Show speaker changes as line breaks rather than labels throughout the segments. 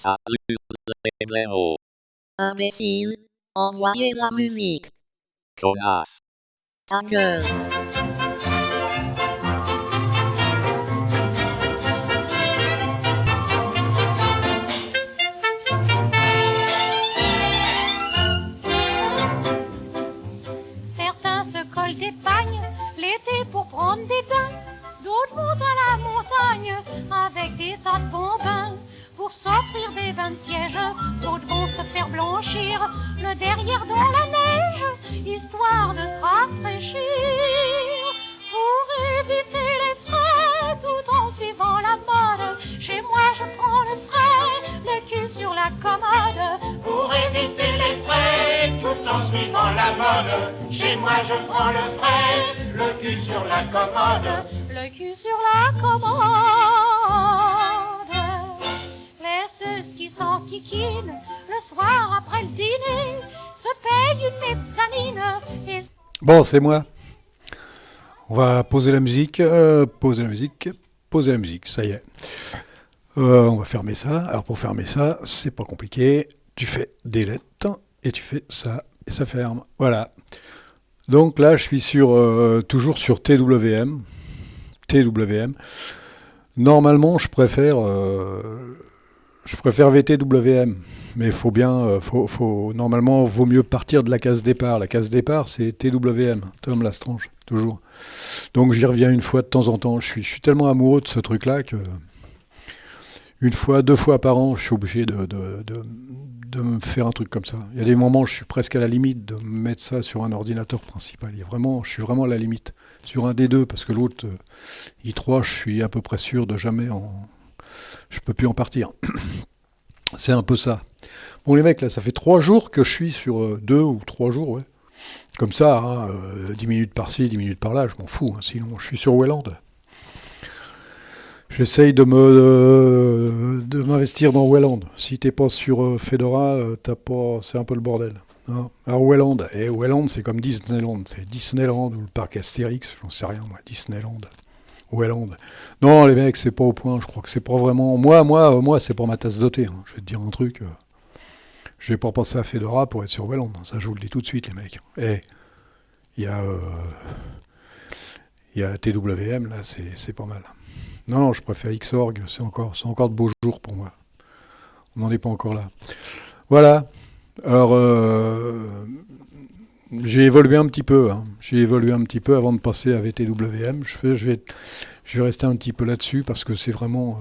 Salut les blaireaux.
Imbécile, envoyez la musique.
Connasse.
Ta gueule.
Certains se collent des pagnes l'été pour prendre des bains. D'autres vont à la montagne avec des tas de bambins pour s'offrir des bains de siège. D'autres vont se faire blanchir le derrière dans la neige, histoire de se rafraîchir. Pour éviter les frais tout en suivant la mode, chez moi je prends le frais, le cul sur la commode. Pour éviter les frais tout en suivant la mode, chez moi je prends le frais, le cul sur la commode. Le cul sur la commode. Laisse qui s'enquiquine le soir après le dîner, se paye une mezzanine et...
Bon, c'est moi. On va poser la musique, poser la musique, ça y est. On va fermer ça. Alors pour fermer ça, c'est pas compliqué. Tu fais delete et tu fais ça et ça ferme. Voilà. Donc là, je suis toujours sur TWM. Normalement, je préfère VTWM, mais normalement, vaut mieux partir de la case départ. La case départ, c'est TWM, Tom Lastrange, toujours. Donc j'y reviens une fois de temps en temps. Je suis tellement amoureux de ce truc-là que une fois, 2 fois par an, je suis obligé de me faire un truc comme ça. Il y a des moments où je suis presque à la limite de mettre ça sur un ordinateur principal. Je suis vraiment à la limite. Sur un des deux, parce que l'autre, i3, je suis à peu près sûr de jamais je peux plus en partir. C'est un peu ça. Bon les mecs, là, ça fait 3 jours que je suis sur 2 ou 3 jours, ouais. Comme ça, hein, 10 minutes par-ci, 10 minutes par-là, je m'en fous. Hein, sinon, je suis sur Welland. J'essaye de m'investir dans Welland. Si t'es pas sur Fedora, c'est un peu le bordel. Hein. Alors Welland, Welland c'est comme Disneyland. C'est Disneyland ou le parc Astérix, j'en sais rien moi, Disneyland. Welland. Non les mecs, c'est pas au point, je crois que c'est pas vraiment... Moi c'est pas ma tasse de thé. Hein. Je vais te dire un truc. Je vais pas penser à Fedora pour être sur Welland. Ça je vous le dis tout de suite les mecs. Il y a TWM là, c'est pas mal. Non, je préfère Xorg, c'est encore de beaux jours pour moi. On n'en est pas encore là. Voilà. Alors, j'ai évolué un petit peu. Hein. J'ai évolué un petit peu avant de passer à VTWM. Je vais rester un petit peu là-dessus parce que c'est vraiment...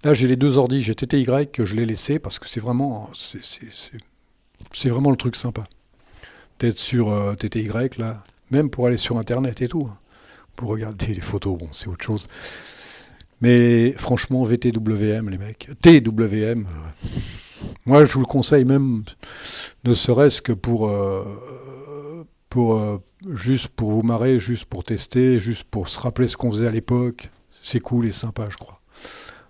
Là, j'ai les 2 ordis. J'ai TTY que je l'ai laissé parce que c'est vraiment le truc sympa. D'être sur TTY, là, même pour aller sur Internet et tout. Hein. Pour regarder les photos, bon, c'est autre chose. Mais franchement, VTWM, les mecs. TWM, moi, je vous le conseille même, ne serait-ce que juste pour vous marrer, juste pour tester, juste pour se rappeler ce qu'on faisait à l'époque. C'est cool et sympa, je crois.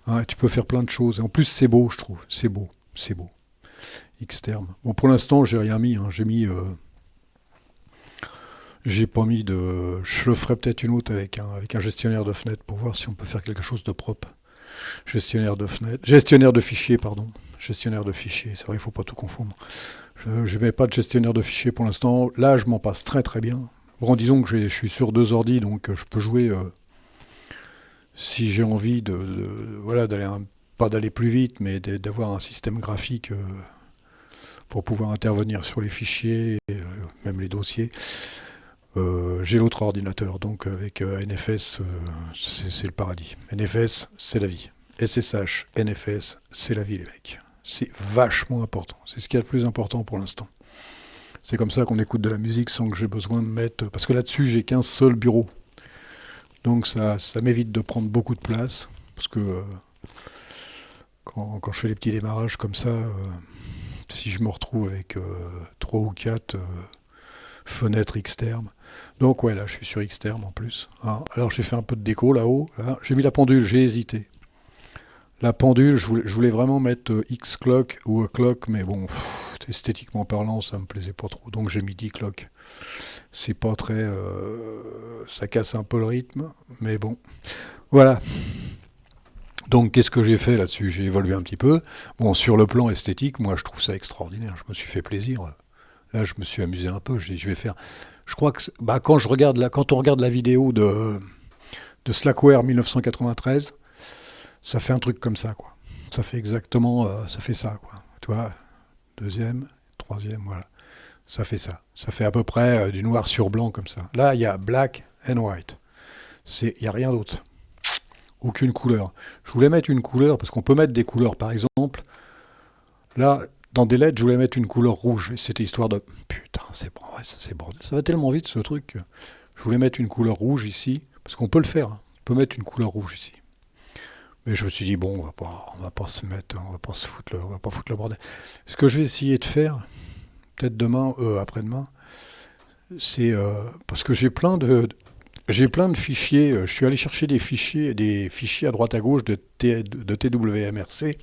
Hein, tu peux faire plein de choses. Et en plus, c'est beau, je trouve. C'est beau. Xterm. Bon, pour l'instant, j'ai rien mis. Hein. J'ai pas mis de... Je le ferai peut-être une autre avec un gestionnaire de fenêtres pour voir si on peut faire quelque chose de propre. Gestionnaire de fichiers, c'est vrai, il faut pas tout confondre. Je ne mets pas de gestionnaire de fichiers pour l'instant. Là, je m'en passe très très bien. Bon, disons que je suis sur 2 ordis, donc je peux jouer si j'ai envie pas d'aller plus vite, mais d'avoir un système graphique pour pouvoir intervenir sur les fichiers, et, même les dossiers. J'ai l'autre ordinateur, donc avec NFS, c'est le paradis. NFS, c'est la vie. SSH, NFS, c'est la vie, les mecs. C'est vachement important. C'est ce qu'il y a de plus important pour l'instant. C'est comme ça qu'on écoute de la musique sans que j'ai besoin de mettre... Parce que là-dessus, j'ai qu'un seul bureau. Donc ça m'évite de prendre beaucoup de place. Parce que quand je fais les petits démarrages comme ça, si je me retrouve avec 3 ou 4... fenêtre Xterm. Donc ouais, là je suis sur Xterm en plus. Hein. Alors j'ai fait un peu de déco là-haut. Là. J'ai mis la pendule, j'ai hésité. La pendule, je voulais vraiment mettre X-Clock ou A-Clock, mais bon, esthétiquement parlant, ça me plaisait pas trop. Donc j'ai mis 10 clock. C'est pas très... ça casse un peu le rythme, mais bon. Voilà. Donc qu'est-ce que j'ai fait là-dessus? J'ai évolué un petit peu. Bon, sur le plan esthétique, moi je trouve ça extraordinaire. Je me suis fait plaisir. Là, je me suis amusé un peu. J'ai dit, je vais faire. Je crois que quand quand on regarde la vidéo de Slackware 1993, ça fait un truc comme ça, quoi. Ça fait exactement, ça fait ça, quoi. Tu vois, deuxième, troisième, voilà. Ça fait ça. Ça fait à peu près du noir sur blanc comme ça. Là, il y a black and white. Il n'y a rien d'autre. Aucune couleur. Je voulais mettre une couleur, parce qu'on peut mettre des couleurs, par exemple. Là, dans des LED, je voulais mettre une couleur rouge. Et c'était histoire de... Putain, c'est bordel. Ça va tellement vite, ce truc. Je voulais mettre une couleur rouge ici, parce qu'on peut le faire. Hein. On peut mettre une couleur rouge ici. Mais je me suis dit, bon, on va pas se mettre, on va pas foutre le bordel. Ce que je vais essayer de faire, peut-être demain, après-demain, c'est parce que j'ai plein de fichiers. Je suis allé chercher des fichiers à droite à gauche de TWMRC.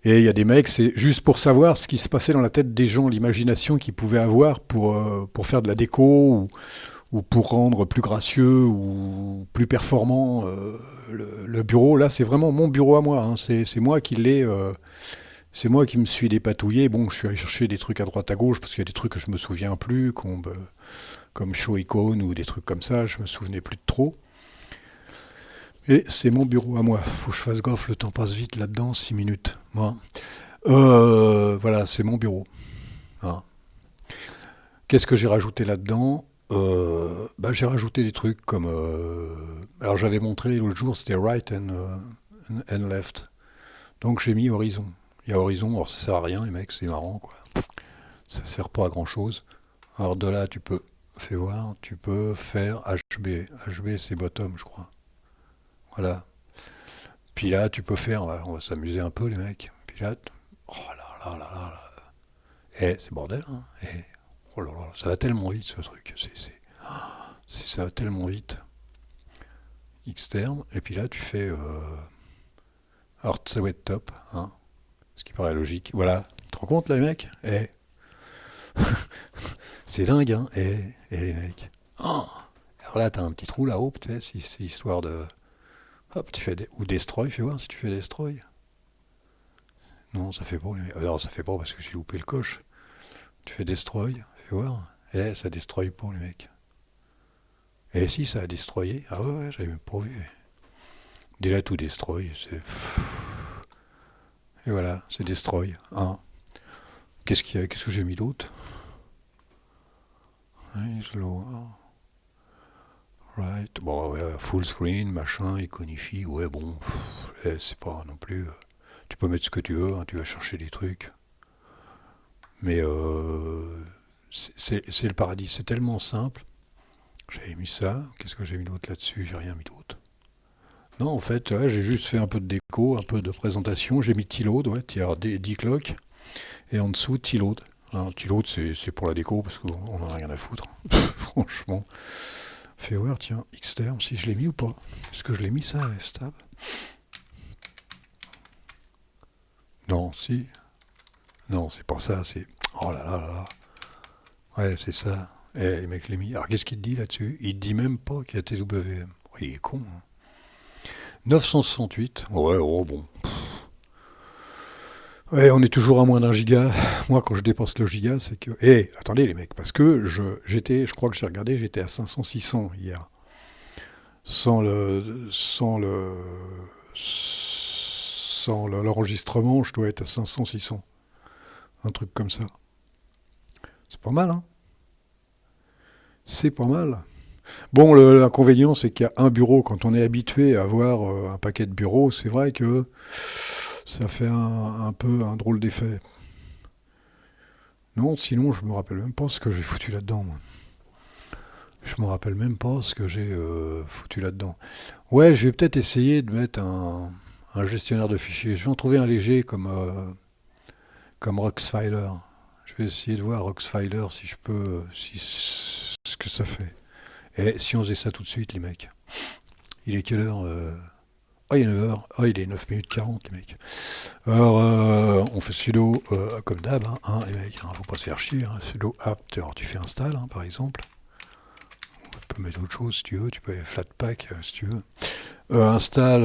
Et il y a des mecs, c'est juste pour savoir ce qui se passait dans la tête des gens, l'imagination qu'ils pouvaient avoir pour faire de la déco ou pour rendre plus gracieux ou plus performant le bureau. Là, c'est vraiment mon bureau à moi. Hein. C'est moi qui l'ai. C'est moi qui me suis dépatouillé. Bon, je suis allé chercher des trucs à droite à gauche parce qu'il y a des trucs que je me souviens plus, comme Show Icon ou des trucs comme ça. Je me souvenais plus de trop. Et c'est mon bureau à moi. Faut que je fasse gaffe, le temps passe vite là-dedans, 6 minutes. Moi. Voilà, c'est mon bureau. Hein. Qu'est-ce que j'ai rajouté là-dedans? J'ai rajouté des trucs comme... alors j'avais montré l'autre jour, c'était right and left. Donc j'ai mis horizon. Il y a horizon, alors ça sert à rien les mecs, c'est marrant quoi. Ça sert pas à grand chose. Alors de là tu peux, fais voir, tu peux faire HB. HB c'est bottom je crois. Voilà. Puis là tu peux faire, on va s'amuser un peu les mecs. Puis là, oh là là là là là. Eh, c'est bordel hein. Eh. Oh là là, ça va tellement vite ce truc, ça va tellement vite. Externe, et puis là tu fais... alors ça va être top, hein, ce qui paraît logique. Voilà, tu te rends compte là les mecs? C'est dingue, hein, les mecs. Oh. Alors là t'as un petit trou là-haut, peut-être, si c'est histoire de... Hop, tu fais ou destroy, fais voir si tu fais destroy. Non, ça fait pas, les mecs. Alors ça fait pas parce que j'ai loupé le coche. Tu fais destroy, fais voir. Ça destroy pas les mecs. Et si ça a destroyé. Ah ouais, j'avais même pas vu. Déjà tout destroy, c'est... Et voilà, c'est destroy. Hein. Qu'est-ce que j'ai mis d'autre? Slow. Right. Bon, ouais, full screen, machin, iconify. Ouais, bon, c'est pas non plus... tu peux mettre ce que tu veux, hein, tu vas chercher des trucs. Mais c'est le paradis, c'est tellement simple. J'avais mis ça, qu'est-ce que j'ai mis d'autre là-dessus? J'ai rien mis d'autre. Non, en fait, j'ai juste fait un peu de déco, un peu de présentation. J'ai mis T-Load, ouais, D-Clock. Et en dessous, T-Load. Alors, T-Load, c'est pour la déco, parce qu'on n'en a rien à foutre. Franchement. Fais voir, tiens, Xterm, si je l'ai mis ou pas. Est-ce que je l'ai mis ça, F-Stab? Non, si. Non, c'est pas ça, c'est... Oh là là là là. Ouais, c'est ça. Les mecs l'ont mis. Alors, qu'est-ce qu'il te dit là-dessus? Il te dit même pas qu'il y a TWM. Il est con, hein. 968. Ouais, oh bon. Ouais, on est toujours à moins d'un giga. Moi, quand je dépense le giga, c'est que... attendez les mecs, parce que je crois que j'ai regardé, j'étais à 500-600 hier. Sans l'enregistrement, je dois être à 500-600. Un truc comme ça. C'est pas mal, hein? C'est pas mal. Bon, l'inconvénient, c'est qu'il y a un bureau. Quand on est habitué à avoir un paquet de bureaux, c'est vrai que ça fait un peu un drôle d'effet. Non, sinon, je me rappelle même pas ce que j'ai foutu là-dedans, moi. Je me rappelle même pas ce que j'ai foutu là-dedans. Ouais, je vais peut-être essayer de mettre un gestionnaire de fichiers. Je vais en trouver un léger comme Roxfiler. Je vais essayer de voir Roxfiler si je peux, ce que ça fait. Et si on faisait ça tout de suite, les mecs. Il est quelle heure il est 9h. Il est 9 minutes 40, les mecs. Alors, on fait sudo, comme d'hab, les mecs. Faut pas se faire chier. Sudo apt. Alors, tu fais install, par exemple. On peut peux mettre autre chose si tu veux, tu peux Flatpak si tu veux. Installe,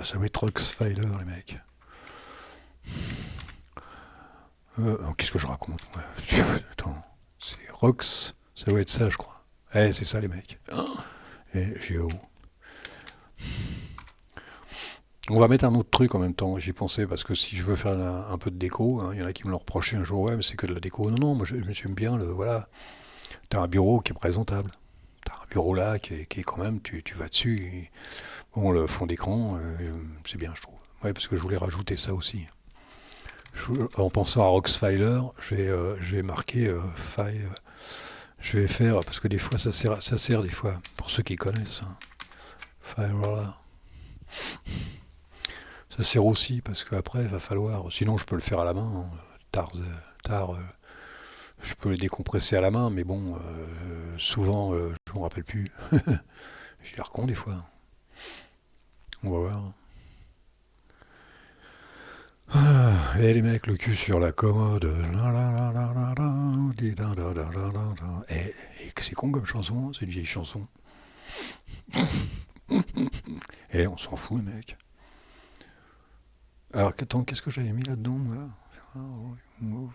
ça va être Roxfiler les mecs. Qu'est-ce que je raconte moi? Attends, c'est Rox, ça doit être ça je crois. C'est ça les mecs. Et Géo. On va mettre un autre truc en même temps, j'y pensais, parce que si je veux faire un peu de déco, il y en a qui me l'ont reproché un jour, ouais, mais c'est que de la déco. Non, moi j'aime bien voilà. T'as un bureau qui est présentable. T'as un bureau là qui est quand même, tu vas dessus. Bon, le fond d'écran, c'est bien, je trouve. Ouais, parce que je voulais rajouter ça aussi. En pensant à Roxfiler, je vais marquer file. Je vais faire, parce que des fois ça sert des fois, pour ceux qui connaissent. Fileroller. Ça sert aussi, parce qu'après, il va falloir... Sinon, je peux le faire à la main. Je peux les décompresser à la main, mais bon, souvent, je ne me rappelle plus. J'ai l'air con des fois. On va voir. Et les mecs, le cul sur la commode. Et c'est con comme chanson, c'est une vieille chanson. Et on s'en fout, les mecs. Alors, attends, qu'est-ce que j'avais mis là-dedans, moi? Move.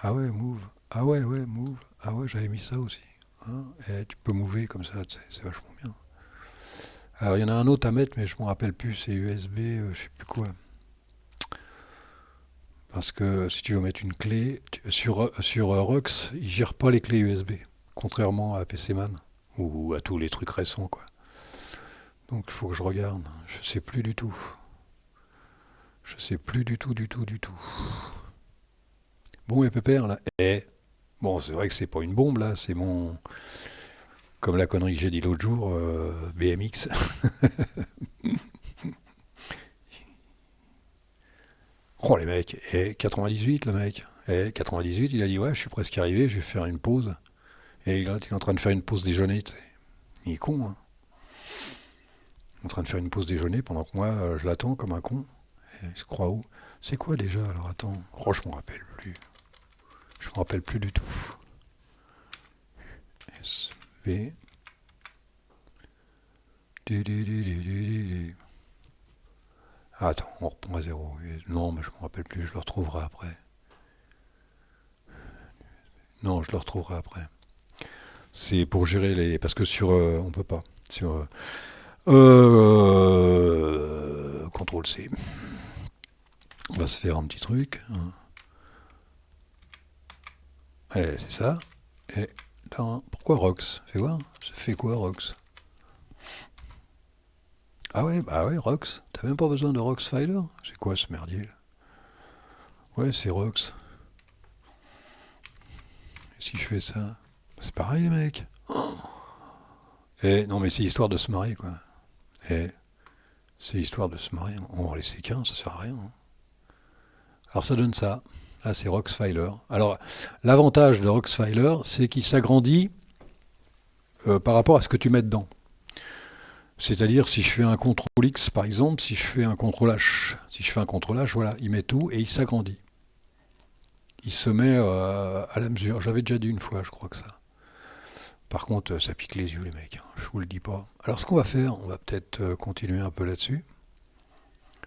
Ah ouais, move. Ah ouais, move. Ah ouais, j'avais mis ça aussi. Et tu peux mover comme ça, c'est vachement bien. Alors, il y en a un autre à mettre, mais je m'en rappelle plus. C'est USB, je sais plus quoi. Parce que si tu veux mettre une clé, sur Rox, il gère pas les clés USB. Contrairement à PCman. Ou à tous les trucs récents, quoi. Donc il faut que je regarde. Je sais plus du tout. Je sais plus du tout. Bon, et pépère, là. Bon, c'est vrai que c'est pas une bombe, là. C'est mon... Comme la connerie que j'ai dit l'autre jour, BMX. Oh, les mecs. 98, le mec. 98, il a dit, ouais, je suis presque arrivé, je vais faire une pause. Et il est en train de faire une pause déjeuner, tu sais. Il est con, hein. En train de faire une pause déjeuner pendant que moi je l'attends comme un con. Et il se croit où? C'est quoi déjà? Alors attends. Oh, je m'en rappelle plus. Je m'en rappelle plus du tout. SB. Attends, on reprend à zéro. Non, mais je m'en rappelle plus. Je le retrouverai après. Non, je le retrouverai après. C'est pour gérer les... Parce que sur... on peut pas. Sur... CTRL C. On va se faire un petit truc. C'est ça. Et là, pourquoi Rox? Fais voir. Ça fait quoi Rox? Ah ouais, bah ouais, Rox. T'as même pas besoin de Roxfiler? C'est quoi ce merdier là? Ouais, c'est Rox. Et si je fais ça, c'est pareil les mecs. Non mais c'est histoire de se marier quoi. C'est histoire de se marier. On va en laisser qu'un, ça sert à rien. Alors ça donne ça. Là c'est Roxfiler. Alors l'avantage de Roxfiler, c'est qu'il s'agrandit par rapport à ce que tu mets dedans. C'est-à-dire si je fais un CTRL X par exemple, si je fais un CTRL H, voilà, il met tout et il s'agrandit. Il se met à la mesure. J'avais déjà dit une fois, je crois que ça. Par contre, ça pique les yeux les mecs, hein, je vous le dis pas. Alors ce qu'on va faire, on va peut-être continuer un peu là-dessus.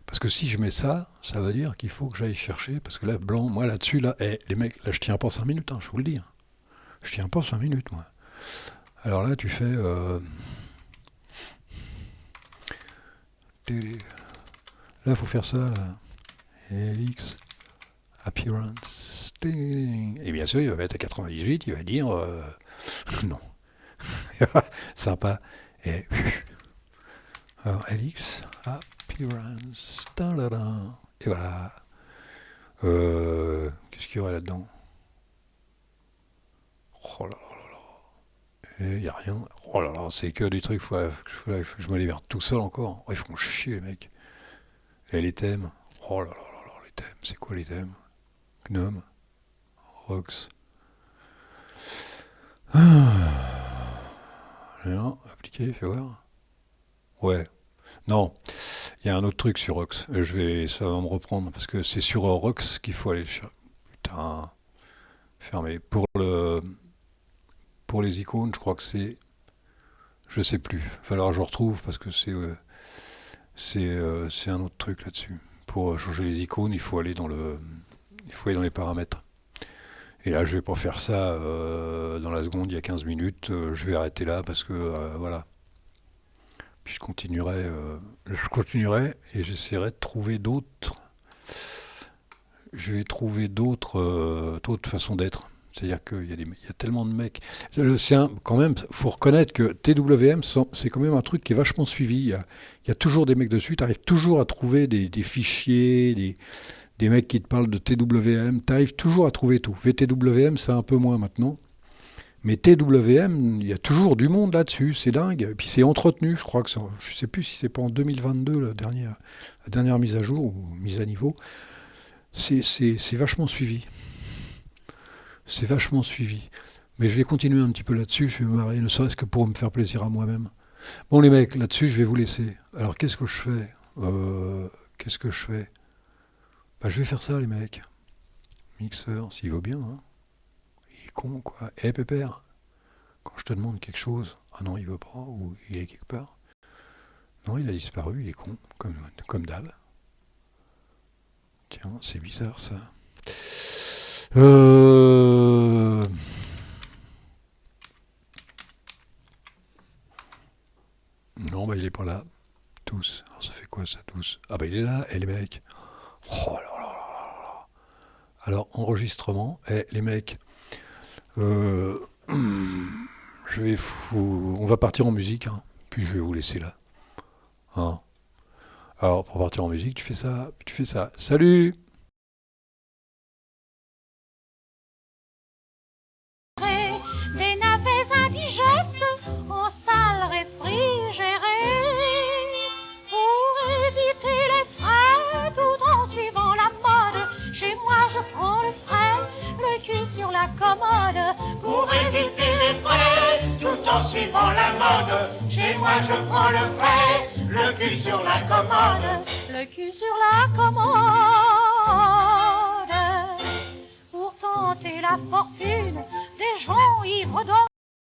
Parce que si je mets ça, ça veut dire qu'il faut que j'aille chercher, parce que là, blanc, moi là-dessus, là, les mecs, là je tiens pas 5 minutes, hein, je vous le dis. Hein. Je tiens pas 5 minutes, moi. Alors là, tu fais... Là, il faut faire ça, là. Helix, Appearance, et bien sûr, il va mettre à 98, il va dire... non. Sympa. Et alors, Helix, Appearance, et voilà. Qu'est-ce qu'il y aurait là-dedans? Oh là là là là. Et il n'y a rien. Oh là là, c'est que des trucs, faut que je me libère tout seul encore. Oh, ils font chier, les mecs. Et les thèmes. Oh là là là là, les thèmes. C'est quoi les thèmes? Gnome, Rox. Rien, appliquer, fais voir. Ouais. Non, il y a un autre truc sur Rox. Ça va me reprendre parce que c'est sur Rox qu'il faut aller le chercher. Putain. Fermé. Pour les icônes, je crois que c'est... Je sais plus. Il va falloir que je retrouve parce que c'est un autre truc là-dessus. Pour changer les icônes, il faut aller dans les paramètres. Et là, je vais pas faire ça dans la seconde, il y a 15 minutes. Je vais arrêter là parce que voilà. Puis je continuerai et j'essaierai de trouver d'autres. Je vais trouver d'autres façons d'être. C'est-à-dire qu'il y a tellement de mecs. Quand même, faut reconnaître que TWM, c'est quand même un truc qui est vachement suivi. Il y a toujours des mecs dessus. Tu arrives toujours à trouver des fichiers, des mecs qui te parlent de TWM. Tu arrives toujours à trouver tout. VTWM, c'est un peu moins maintenant. Mais TWM, il y a toujours du monde là-dessus. C'est dingue. Et puis c'est entretenu. Je crois que je sais plus si c'est pas en 2022 la dernière mise à jour ou mise à niveau. C'est vachement suivi. C'est vachement suivi. Mais je vais continuer un petit peu là-dessus, je vais me marier, ne serait-ce que pour me faire plaisir à moi-même. Bon les mecs, là-dessus je vais vous laisser. Alors qu'est-ce que je fais Je vais faire ça les mecs. Mixeur, s'il veut bien. Hein. Il est con quoi. Pépère, quand je te demande quelque chose, ah non il veut pas, ou il est quelque part. Non il a disparu, il est con, comme d'hab. Tiens, c'est bizarre ça. Non, bah il est pas là. Tous. Alors ça fait quoi ça, tous? Ah bah il est là, les mecs. Oh là là là là. Alors, enregistrement. Les mecs. On va partir en musique, hein. Puis je vais vous laisser là. Hein. Alors, pour partir en musique, tu fais ça, puis tu fais ça. Salut!
Des navets indigestes en salle réfrigérée pour éviter les frais tout en suivant la mode. Chez moi je prends le frais, le cul sur la commode pour éviter les frais tout en suivant la mode. Chez moi je prends le frais, le cul sur la commode, le cul sur la commode pour tenter la fortune des gens ivres d'or.